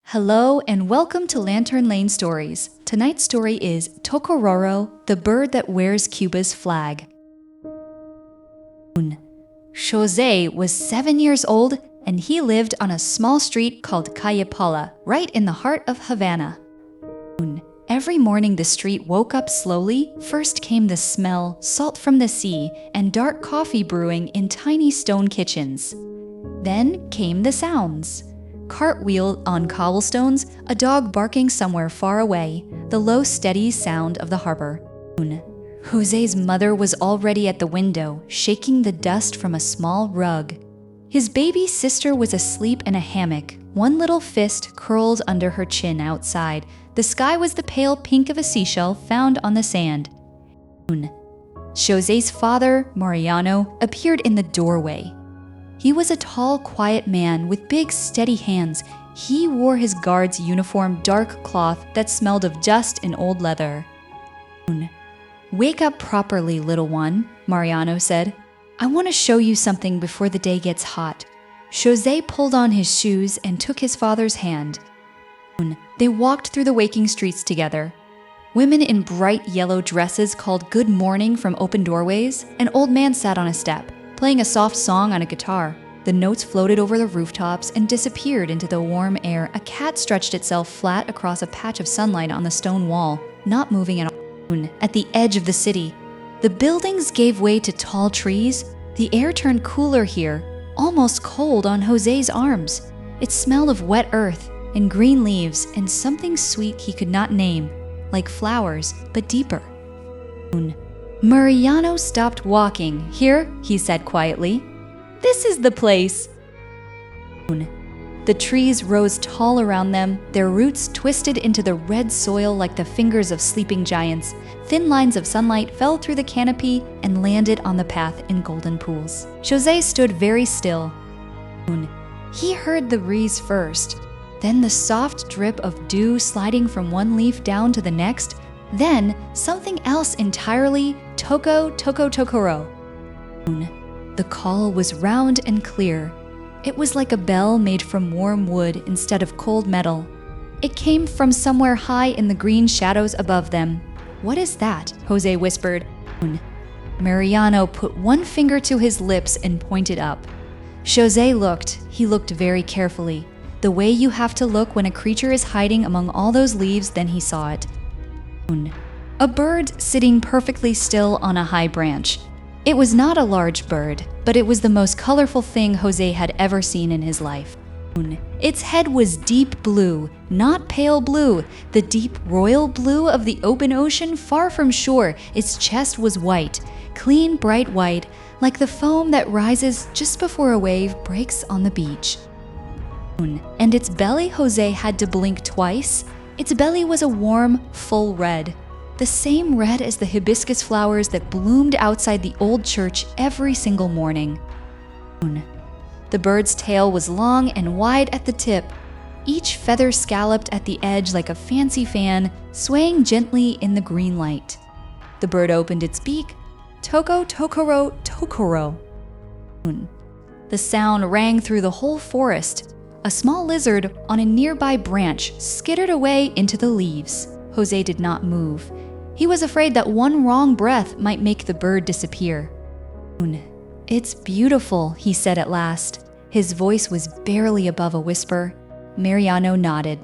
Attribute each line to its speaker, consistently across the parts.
Speaker 1: Hello and welcome to Lantern Lane Stories. Tonight's story is Tocororo, the bird that wears Cuba's flag. José was 7 years old and he lived on a small street called Calle Paula, right in the heart of Havana. Every morning the street woke up slowly. First came the smell, salt from the sea, and dark coffee brewing in tiny stone kitchens. Then came the sounds. Cartwheel on cobblestones, a dog barking somewhere far away, the low, steady sound of the harbor. José's mother was already at the window, shaking the dust from a small rug. His baby sister was asleep in a hammock, one little fist curled under her chin outside. The sky was the pale pink of a seashell found on the sand. José's father, Mariano, appeared in the doorway. He was a tall, quiet man with big, steady hands. He wore his guard's uniform, dark cloth that smelled of dust and old leather. "Wake up properly, little one," Mariano said. "I want to show you something before the day gets hot." José pulled on his shoes and took his father's hand. They walked through the waking streets together. Women in bright yellow dresses called good morning from open doorways. An old man sat on a step, playing a soft song on a guitar. The notes floated over the rooftops and disappeared into the warm air. A cat stretched itself flat across a patch of sunlight on the stone wall, not moving at all. At the edge of the city, the buildings gave way to tall trees. The air turned cooler here, almost cold on José's arms. It smelled of wet earth and green leaves and something sweet he could not name, like flowers, but deeper. Mariano stopped walking. "Here," he said quietly. "This is the place." The trees rose tall around them, their roots twisted into the red soil like the fingers of sleeping giants. Thin lines of sunlight fell through the canopy and landed on the path in golden pools. José stood very still. He heard the breeze first, then the soft drip of dew sliding from one leaf down to the next, then something else entirely. Tocororo. The call was round and clear. It was like a bell made from warm wood instead of cold metal. It came from somewhere high in the green shadows above them. "What is that?" José whispered. Mariano put one finger to his lips and pointed up. José looked. He looked very carefully. The way you have to look when a creature is hiding among all those leaves. Then he saw it. A bird sitting perfectly still on a high branch. It was not a large bird, but it was the most colorful thing José had ever seen in his life. Its head was deep blue, not pale blue, the deep royal blue of the open ocean far from shore. Its chest was white, clean, bright white, like the foam that rises just before a wave breaks on the beach. And its belly, José had to blink twice. Its belly was a warm, full red, the same red as the hibiscus flowers that bloomed outside the old church every single morning. The bird's tail was long and wide at the tip, each feather scalloped at the edge like a fancy fan, swaying gently in the green light. The bird opened its beak. Tokoro. The sound rang through the whole forest. A small lizard on a nearby branch skittered away into the leaves. José did not move. He was afraid that one wrong breath might make the bird disappear. "It's beautiful," he said at last. His voice was barely above a whisper. Mariano nodded.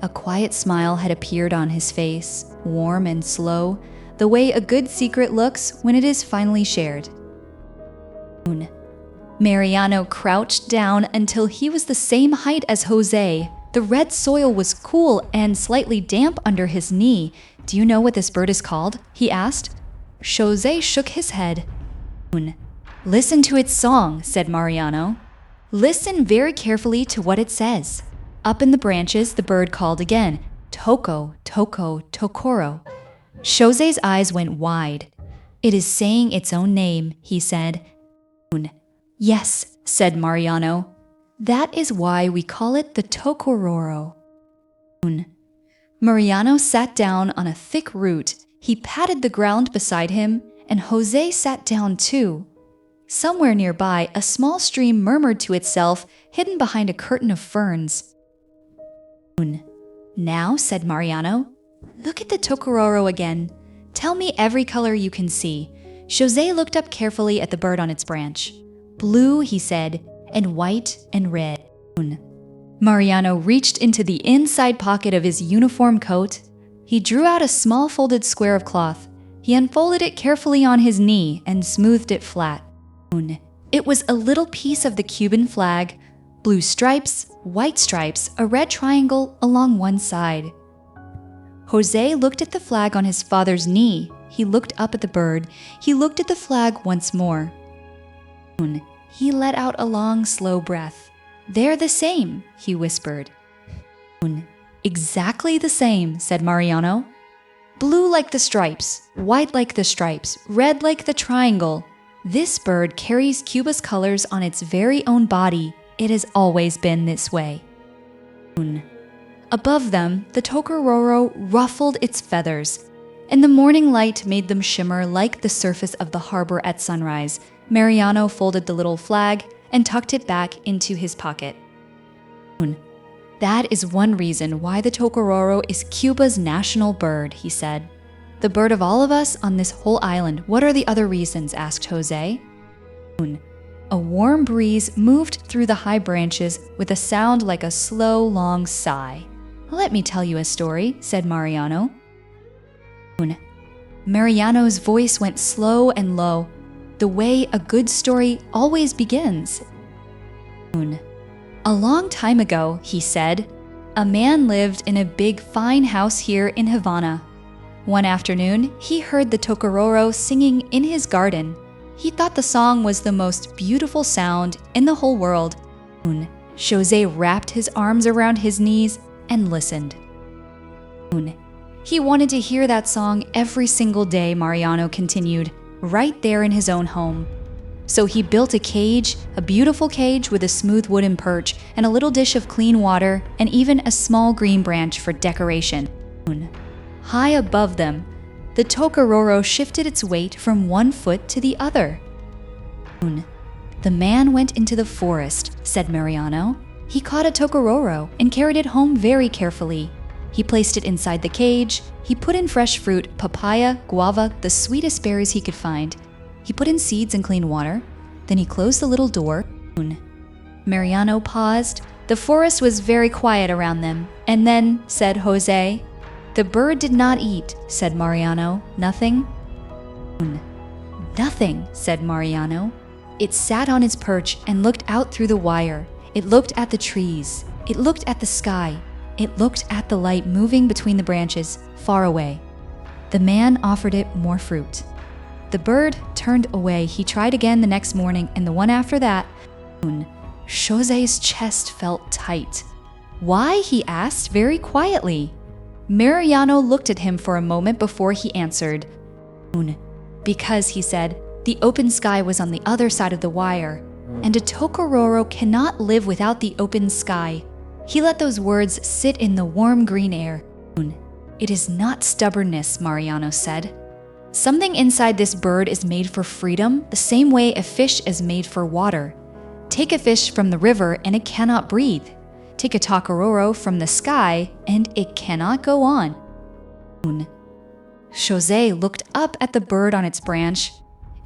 Speaker 1: A quiet smile had appeared on his face, warm and slow, the way a good secret looks when it is finally shared. Mariano crouched down until he was the same height as José. The red soil was cool and slightly damp under his knee. "Do you know what this bird is called?" he asked. José shook his head. "Listen to its song," said Mariano. "Listen very carefully to what it says." Up in the branches, the bird called again, Tokoro. José's eyes went wide. "It is saying its own name," he said. "Yes," said Mariano. "That is why we call it the Tocororo." Mariano sat down on a thick root. He patted the ground beside him, and José sat down too. Somewhere nearby, a small stream murmured to itself, hidden behind a curtain of ferns. Now, said Mariano, look at the Tocororo again. Tell me every color you can see. José looked up carefully at the bird on its branch. Blue, he said, and white and red. Mariano reached into the inside pocket of his uniform coat. He drew out a small folded square of cloth. He unfolded it carefully on his knee and smoothed it flat. It was a little piece of the Cuban flag, blue stripes, white stripes, a red triangle along one side. José looked at the flag on his father's knee. He looked up at the bird. He looked at the flag once more. He let out a long, slow breath. They're the same, he whispered. Exactly the same, said Mariano. Blue like the stripes, white like the stripes, red like the triangle. This bird carries Cuba's colors on its very own body. It has always been this way. Above them, the Tocororo ruffled its feathers, and the morning light made them shimmer like the surface of the harbor at sunrise. Mariano folded the little flag and tucked it back into his pocket. That is one reason why the Tocororo is Cuba's national bird, he said. The bird of all of us on this whole island. What are the other reasons? Asked José. A warm breeze moved through the high branches with a sound like a slow, long sigh. Let me tell you a story, said Mariano. Mariano's voice went slow and low, the way a good story always begins. A long time ago, he said, a man lived in a big, fine house here in Havana. One afternoon, he heard the Tocororo singing in his garden. He thought the song was the most beautiful sound in the whole world. José wrapped his arms around his knees and listened. He wanted to hear that song every single day, Mariano continued, right there in his own home. So he built a cage, a beautiful cage with a smooth wooden perch and a little dish of clean water and even a small green branch for decoration. High above them, the Tocororo shifted its weight from one foot to the other. The man went into the forest, said Mariano. He caught a Tocororo and carried it home very carefully. He placed it inside the cage. He put in fresh fruit, papaya, guava, the sweetest berries he could find. He put in seeds and clean water. Then he closed the little door. Mariano paused. The forest was very quiet around them. And then, said José, the bird did not eat, said Mariano. Nothing? Nothing, said Mariano. It sat on its perch and looked out through the wire. It looked at the trees. It looked at the sky. It looked at the light moving between the branches, far away. The man offered it more fruit. The bird turned away. He tried again the next morning, and the one after that. José's chest felt tight. Why? He asked very quietly. Mariano looked at him for a moment before he answered. Because, he said, the open sky was on the other side of the wire, and a Tocororo cannot live without the open sky. He let those words sit in the warm green air. It is not stubbornness, Mariano said. Something inside this bird is made for freedom, the same way a fish is made for water. Take a fish from the river and it cannot breathe. Take a Tocororo from the sky and it cannot go on. José looked up at the bird on its branch.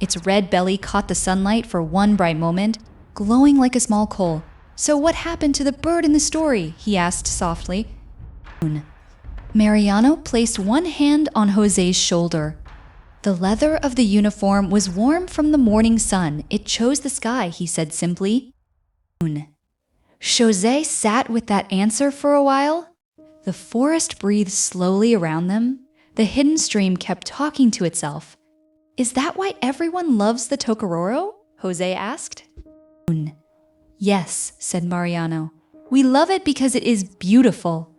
Speaker 1: Its red belly caught the sunlight for one bright moment, glowing like a small coal. So what happened to the bird in the story? He asked softly. Mariano placed one hand on José's shoulder. The leather of the uniform was warm from the morning sun. It chose the sky, he said simply. José sat with that answer for a while. The forest breathed slowly around them. The hidden stream kept talking to itself. Is that why everyone loves the Tocororo? José asked. Yes, said Mariano. We love it because it is beautiful.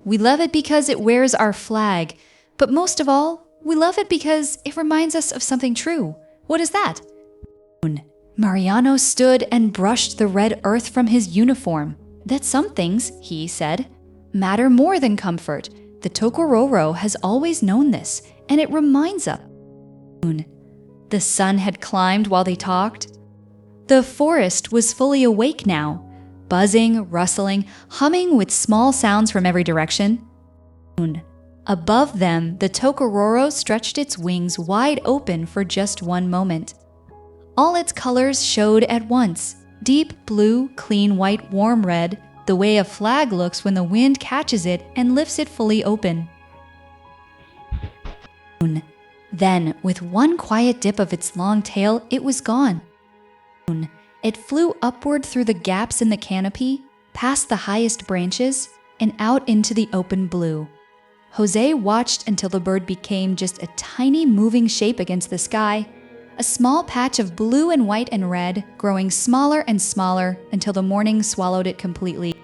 Speaker 1: We love it because it wears our flag. But most of all, we love it because it reminds us of something true. What is that? Mariano stood and brushed the red earth from his uniform. That some things, he said, matter more than comfort. The Tocororo has always known this, and it reminds us. The sun had climbed while they talked. The forest was fully awake now. buzzing, rustling, humming with small sounds from every direction. Above them, the Tocororo stretched its wings wide open for just one moment. All its colors showed at once: deep blue, clean white, warm red, the way a flag looks when the wind catches it and lifts it fully open. Then, with one quiet dip of its long tail, it was gone. It flew upward through the gaps in the canopy, past the highest branches, and out into the open blue. José watched until the bird became just a tiny moving shape against the sky, a small patch of blue and white and red, growing smaller and smaller until the morning swallowed it completely.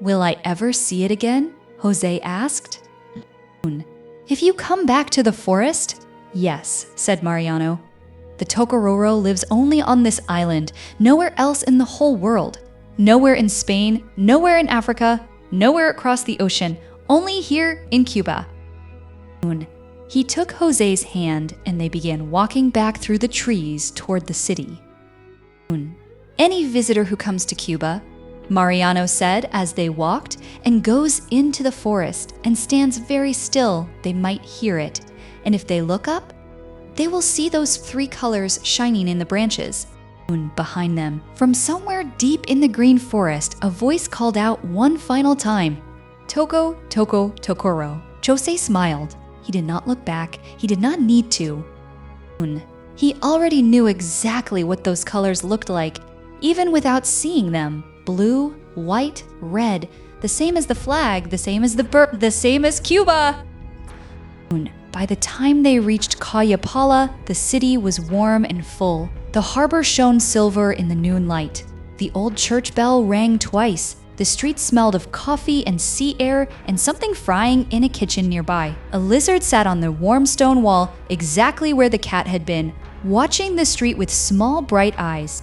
Speaker 1: "Will I ever see it again?" José asked. "If you come back to the forest?" "Yes," said Mariano. "The Tocororo lives only on this island, nowhere else in the whole world. Nowhere in Spain, nowhere in Africa, nowhere across the ocean, only here in Cuba." He took José's hand and they began walking back through the trees toward the city. "Any visitor who comes to Cuba," Mariano said as they walked, "and goes into the forest and stands very still, they might hear it. And if they look up, they will see those three colors shining in the branches." Behind them, from somewhere deep in the green forest, a voice called out one final time, "Toco, Toco, Tocororo." José smiled. He did not look back. He did not need to. He already knew exactly what those colors looked like, even without seeing them. Blue, white, red, the same as the flag, the same as the bird, the same as Cuba. By the time they reached Cayapala, the city was warm and full. The harbor shone silver in the noon light. The old church bell rang twice. The street smelled of coffee and sea air and something frying in a kitchen nearby. A lizard sat on the warm stone wall exactly where the cat had been, watching the street with small bright eyes.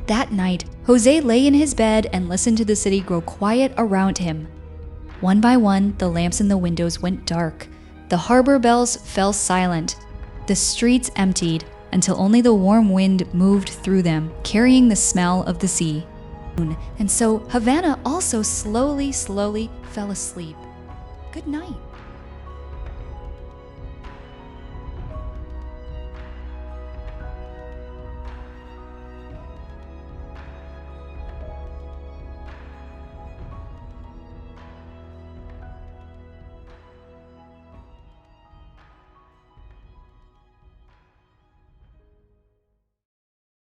Speaker 1: That night, José lay in his bed and listened to the city grow quiet around him. One by one, the lamps in the windows went dark. The harbor bells fell silent. The streets emptied until only the warm wind moved through them, carrying the smell of the sea. And so Havana also slowly fell asleep. Good night.